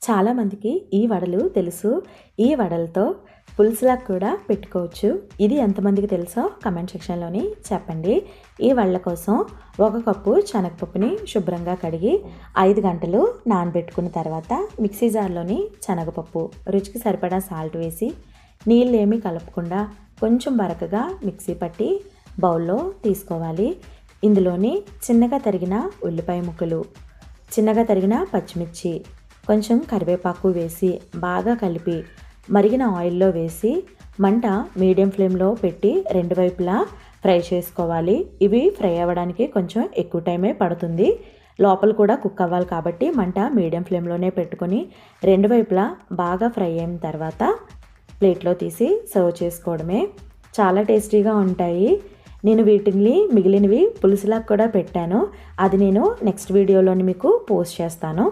చాలామందికి ఈ వడలు తెలుసు. ఈ వడలతో పులుసులా కూడా పెట్టుకోవచ్చు. ఇది ఎంతమందికి తెలుసో కమెంట్ సెక్షన్లోని చెప్పండి. ఈ వడల కోసం 1 కప్పు శనగపప్పుని శుభ్రంగా కడిగి 5 గంటలు నానబెట్టుకున్న తర్వాత మిక్సీ జార్లోని శనగపప్పు, రుచికి సరిపడా సాల్ట్ వేసి నీళ్ళేమీ కలపకుండా కొంచెం బరకగా మిక్సీ పట్టి బౌల్లో తీసుకోవాలి. ఇందులోని చిన్నగా తరిగిన ఉల్లిపాయ ముక్కలు, చిన్నగా తరిగిన పచ్చిమిర్చి, కొంచెం కరివేపాకు వేసి బాగా కలిపి మరిగిన ఆయిల్లో వేసి మంట మీడియం ఫ్లేమ్లో పెట్టి 2 వైపులా ఫ్రై చేసుకోవాలి. ఇవి ఫ్రై అవ్వడానికి కొంచెం ఎక్కువ టైమే పడుతుంది. లోపల కూడా కుక్ అవ్వాలి కాబట్టి మంట మీడియం ఫ్లేమ్లోనే పెట్టుకొని 2 వైపులా బాగా ఫ్రై అయిన తర్వాత ప్లేట్లో తీసి సర్వ్ చేసుకోవడమే. చాలా టేస్టీగా ఉంటాయి. నేను వీటిని మిగిలినవి పులుసులా కూడా పెట్టాను. అది నేను నెక్స్ట్ వీడియోలోని మీకు పోస్ట్ చేస్తాను.